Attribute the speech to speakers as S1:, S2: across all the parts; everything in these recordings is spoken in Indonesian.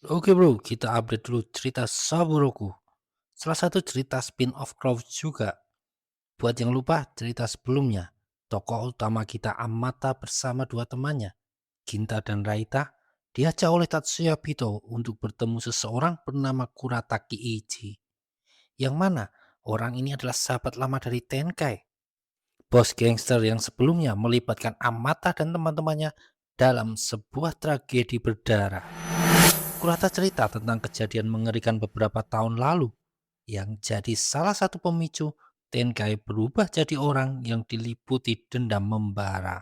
S1: Oke bro, kita update dulu cerita Saburoku. Salah satu cerita spin-off Crow juga. Buat yang lupa cerita sebelumnya, tokoh utama kita Amata bersama dua temannya, Ginta dan Raita, diajak oleh Tatsuya Bito untuk bertemu seseorang bernama Kurataki Ichi. Yang mana orang ini adalah sahabat lama dari Tenkai, bos gangster yang sebelumnya melibatkan Amata dan teman-temannya dalam sebuah tragedi berdarah. Kurata cerita tentang kejadian mengerikan beberapa tahun lalu yang jadi salah satu pemicu Tenkai berubah jadi orang yang diliputi dendam membara.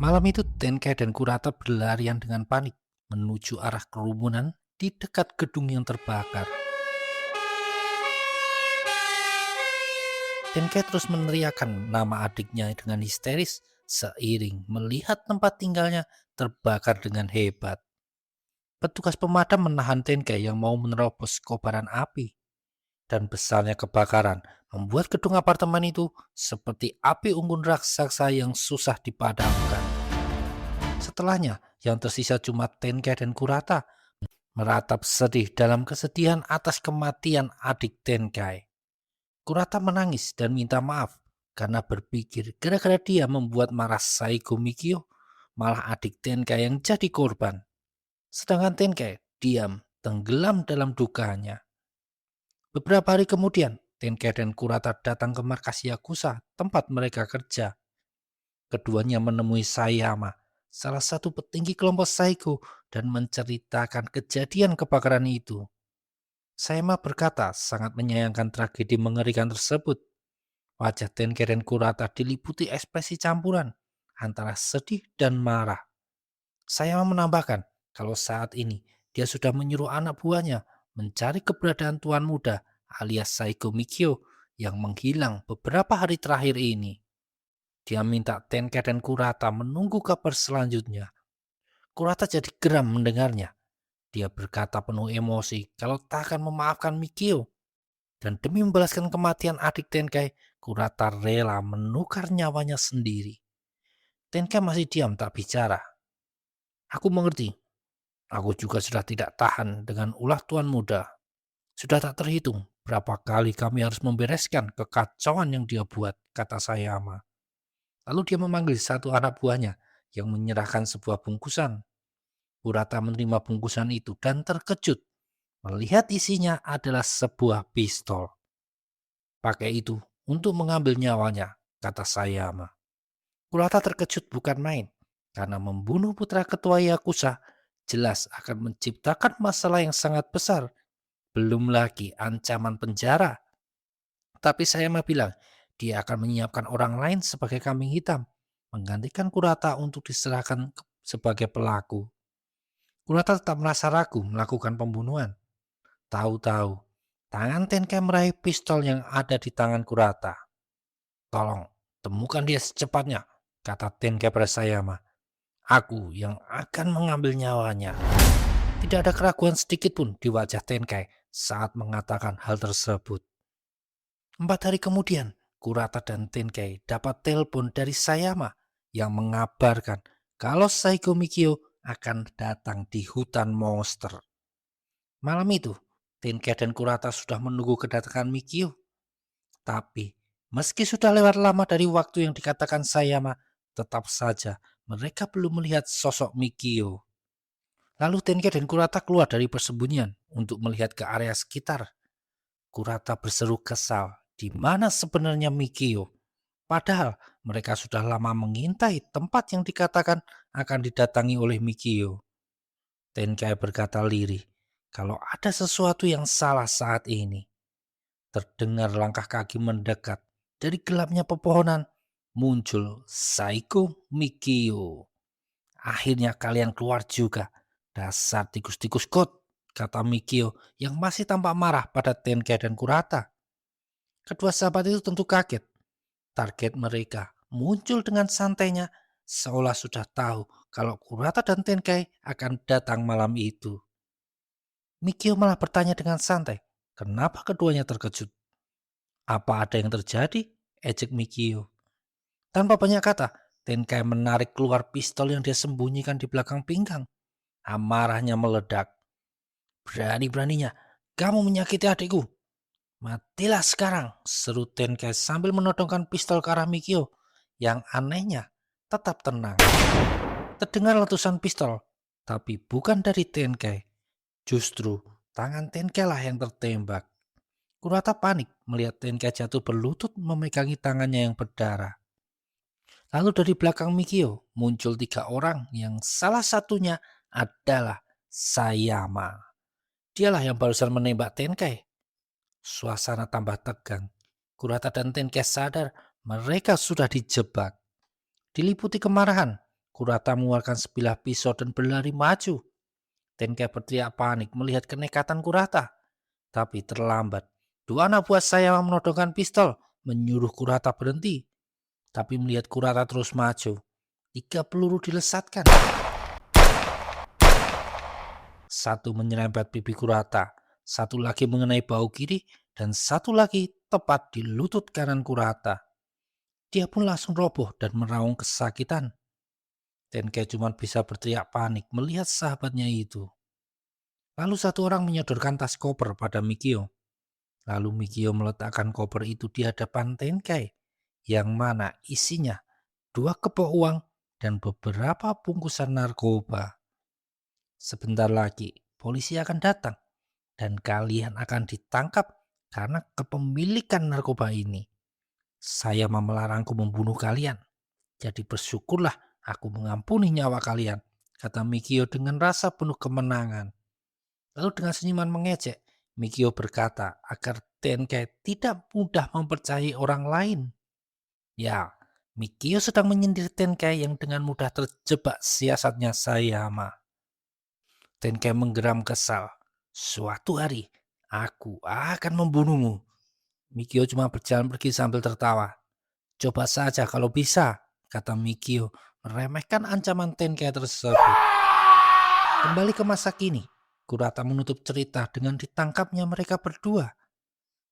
S1: Malam itu Tenkai dan Kurata berlarian dengan panik menuju arah kerumunan di dekat gedung yang terbakar. Tenkai terus meneriakkan nama adiknya dengan histeris seiring melihat tempat tinggalnya terbakar dengan hebat. Petugas pemadam menahan Tenkai yang mau menerobos kobaran api, dan besarnya kebakaran membuat gedung apartemen itu seperti api unggun raksasa yang susah dipadamkan. Setelahnya, yang tersisa cuma Tenkai dan Kurata meratap sedih dalam kesedihan atas kematian adik Tenkai. Kurata menangis dan minta maaf karena berpikir gara-gara dia membuat marah Saiko Mikio, malah adik Tenkai yang jadi korban. Sedangkan Tenkai diam, tenggelam dalam dukanya. Beberapa hari kemudian, Tenkai dan Kurata datang ke markas Yakuza, tempat mereka kerja. Keduanya menemui Sayama, salah satu petinggi kelompok Saiko, dan menceritakan kejadian kebakaran itu. Sayama berkata sangat menyayangkan tragedi mengerikan tersebut. Wajah Tenkai dan Kurata diliputi ekspresi campuran antara sedih dan marah. Sayama menambahkan kalau saat ini dia sudah menyuruh anak buahnya mencari keberadaan tuan muda alias Saiko Mikio yang menghilang beberapa hari terakhir ini. Dia minta Tenkai dan Kurata menunggu kabar selanjutnya. Kurata jadi geram mendengarnya. Dia berkata penuh emosi kalau tak akan memaafkan Mikio. Dan demi membalaskan kematian adik Tenkai, Kurata rela menukar nyawanya sendiri. Tenkai masih diam tak bicara. Aku mengerti. Aku juga sudah tidak tahan dengan ulah tuan muda. Sudah tak terhitung berapa kali kami harus membereskan kekacauan yang dia buat, kata Sayama. Lalu dia memanggil satu anak buahnya yang menyerahkan sebuah bungkusan. Kurata menerima bungkusan itu dan terkejut melihat isinya adalah sebuah pistol. Pakai itu untuk mengambil nyawanya, kata Sayama. Kurata terkejut bukan main, karena membunuh putra ketua Yakuza jelas akan menciptakan masalah yang sangat besar. Belum lagi ancaman penjara. Tapi Sayama bilang, dia akan menyiapkan orang lain sebagai kambing hitam, menggantikan Kurata untuk diserahkan sebagai pelaku. Kurata tetap merasa ragu melakukan pembunuhan. Tahu-tahu, tangan Tenkai meraih pistol yang ada di tangan Kurata. Tolong, temukan dia secepatnya, kata Tenkai pada Sayama. Aku yang akan mengambil nyawanya. Tidak ada keraguan sedikit pun di wajah Tenkai saat mengatakan hal tersebut. 4 hari kemudian, Kurata dan Tenkai dapat telepon dari Sayama yang mengabarkan kalau Saiko Mikio akan datang di hutan monster. Malam itu, Tenkai dan Kurata sudah menunggu kedatangan Mikio. Tapi, meski sudah lewat lama dari waktu yang dikatakan Sayama, tetap saja mereka belum melihat sosok Mikio. Lalu Tenkai dan Kurata keluar dari persembunyian untuk melihat ke area sekitar. Kurata berseru kesal, di mana sebenarnya Mikio? Padahal mereka sudah lama mengintai tempat yang dikatakan akan didatangi oleh Mikio. Tenkai berkata lirih, kalau ada sesuatu yang salah saat ini. Terdengar langkah kaki mendekat. Dari gelapnya pepohonan, muncul Saiko Mikio. Akhirnya kalian keluar juga. Dasar tikus-tikus kot, kata Mikio yang masih tampak marah pada Tenkai dan Kurata. Kedua sahabat itu tentu kaget. Target mereka muncul dengan santainya, seolah sudah tahu kalau Kurata dan Tenkai akan datang malam itu. Mikio malah bertanya dengan santai, kenapa keduanya terkejut? Apa ada yang terjadi? Ejek Mikio. Tanpa banyak kata, Tenkai menarik keluar pistol yang dia sembunyikan di belakang pinggang. Amarahnya meledak. Berani-beraninya kamu menyakiti adikku. Matilah sekarang, seru Tenkai sambil menodongkan pistol ke arah Mikio. Yang anehnya tetap tenang. Terdengar letusan pistol, tapi bukan dari Tenkai. Justru tangan Tenkai lah yang tertembak. Kurata panik melihat Tenkai jatuh berlutut memegangi tangannya yang berdarah. Lalu dari belakang Mikio muncul 3 orang yang salah satunya adalah Sayama. Dialah yang barusan menembak Tenkai. Suasana tambah tegang. Kurata dan Tenkai sadar mereka sudah dijebak. Diliputi kemarahan, Kurata mengeluarkan sebilah pisau dan berlari maju. Tenkai berteriak panik melihat kenekatan Kurata. Tapi terlambat. 2 anak buah Sayama menodongkan pistol, menyuruh Kurata berhenti. Tapi melihat Kurata terus maju, 3 peluru dilesatkan. Satu menyerempet pipi Kurata, satu lagi mengenai bahu kiri, dan satu lagi tepat di lutut kanan Kurata. Dia pun langsung roboh dan meraung kesakitan. Tenkai cuma bisa berteriak panik melihat sahabatnya itu. Lalu satu orang menyodorkan tas koper pada Mikio. Lalu Mikio meletakkan koper itu di hadapan Tenkai, yang mana isinya 2 kepok uang dan beberapa bungkusan narkoba. Sebentar lagi polisi akan datang dan kalian akan ditangkap karena kepemilikan narkoba ini. Saya melarangku membunuh kalian, jadi bersyukurlah aku mengampuni nyawa kalian, kata Mikio dengan rasa penuh kemenangan. Lalu dengan senyuman mengejek, Mikio berkata agar Tenkai tidak mudah mempercayai orang lain. Ya, Mikio sedang menyindir Tenkai yang dengan mudah terjebak siasatnya Sayama. Tenkai menggeram kesal. Suatu hari, aku akan membunuhmu. Mikio cuma berjalan pergi sambil tertawa. Coba saja kalau bisa, kata Mikio meremehkan ancaman Tenkai tersebut. Kembali ke masa kini, Kurata menutup cerita dengan ditangkapnya mereka berdua.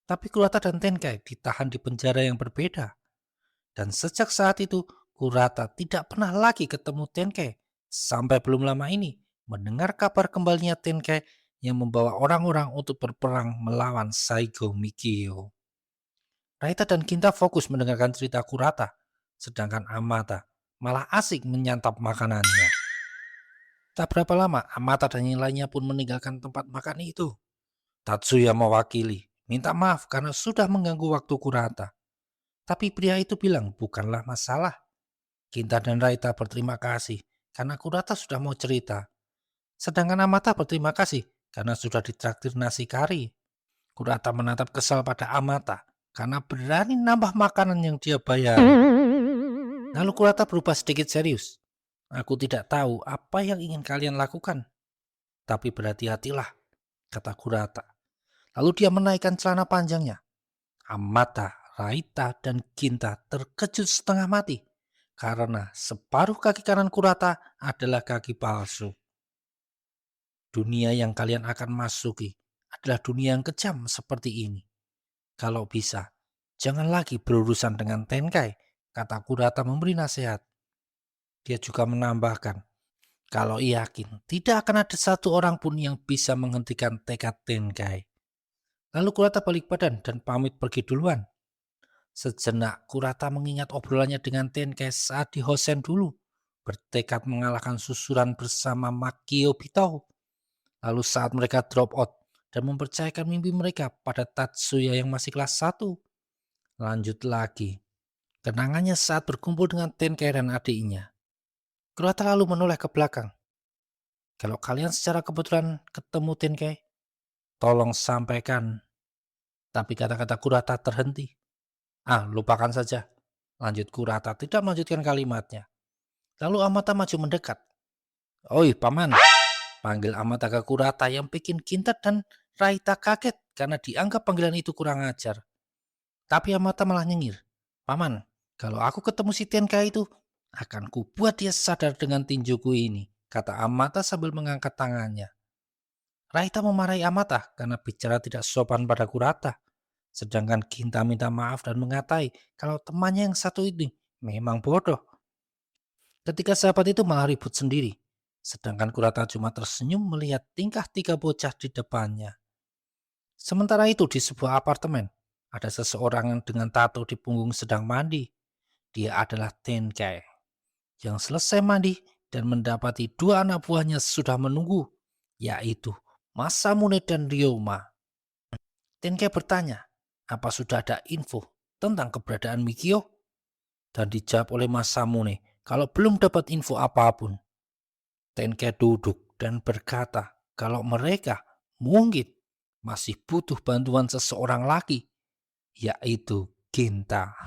S1: Tapi Kurata dan Tenkai ditahan di penjara yang berbeda. Dan sejak saat itu, Kurata tidak pernah lagi ketemu Tenkai. Sampai belum lama ini, mendengar kabar kembalinya Tenkai yang membawa orang-orang untuk berperang melawan Saigo Mikio. Raita dan Kinta fokus mendengarkan cerita Kurata, sedangkan Amata malah asik menyantap makanannya. Tak berapa lama, Amata dan yang lainnya pun meninggalkan tempat makan itu. Tatsuya mewakili, minta maaf karena sudah mengganggu waktu Kurata. Tapi pria itu bilang bukanlah masalah. Kinta dan Raita berterima kasih karena Kurata sudah mau cerita. Sedangkan Amata berterima kasih karena sudah ditraktir nasi kari. Kurata menatap kesal pada Amata karena berani nambah makanan yang dia bayar. Lalu Kurata berubah sedikit serius. Aku tidak tahu apa yang ingin kalian lakukan. Tapi berhati-hatilah, kata Kurata. Lalu dia menaikkan celana panjangnya. Amata, Raita, dan Kinta terkejut setengah mati. Karena separuh kaki kanan Kurata adalah kaki palsu. Dunia yang kalian akan masuki adalah dunia yang kejam seperti ini. Kalau bisa, jangan lagi berurusan dengan Tenkai, kata Kurata memberi nasihat. Dia juga menambahkan, kalau yakin tidak akan ada satu orang pun yang bisa menghentikan tekad Tenkai. Lalu Kurata balik badan dan pamit pergi duluan. Sejenak Kurata mengingat obrolannya dengan Tenkai saat di Hosen dulu, bertekad mengalahkan susuran bersama Makio Bitao. Lalu saat mereka drop out dan mempercayakan mimpi mereka pada Tatsuya yang masih kelas 1. Lanjut lagi. Kenangannya saat berkumpul dengan Tenkai dan adiknya. Kurata lalu menoleh ke belakang. Kalau kalian secara kebetulan ketemu Tenkai, tolong sampaikan. Tapi kata-kata Kurata terhenti. Lupakan saja. Lanjut Kurata tidak melanjutkan kalimatnya. Lalu Amata maju mendekat. Oi, paman. Panggil Amata ke Kurata yang bikin Kinta dan Raita kaget karena dianggap panggilan itu kurang ajar. Tapi Amata malah nyengir. Paman, kalau aku ketemu si Tenkai itu, akan kubuat dia sadar dengan tinjuku ini, kata Amata sambil mengangkat tangannya. Raita memarahi Amata karena bicara tidak sopan pada Kurata. Sedangkan Kinta minta maaf dan mengatai kalau temannya yang satu ini memang bodoh. Ketika sahabat itu malah ribut sendiri, sedangkan Kurata cuma tersenyum melihat tingkah tiga bocah di depannya. Sementara itu di sebuah apartemen, ada seseorang yang dengan tato di punggung sedang mandi. Dia adalah Tenkei yang selesai mandi dan mendapati dua anak buahnya sudah menunggu, yaitu Masamune dan Ryoma. Tenkei bertanya, apa sudah ada info tentang keberadaan Mikio? Dan dijawab oleh Masamune, kalau belum dapat info apapun. Tenkei duduk dan berkata kalau mereka mungkin masih butuh bantuan seseorang lagi, yaitu Ginta.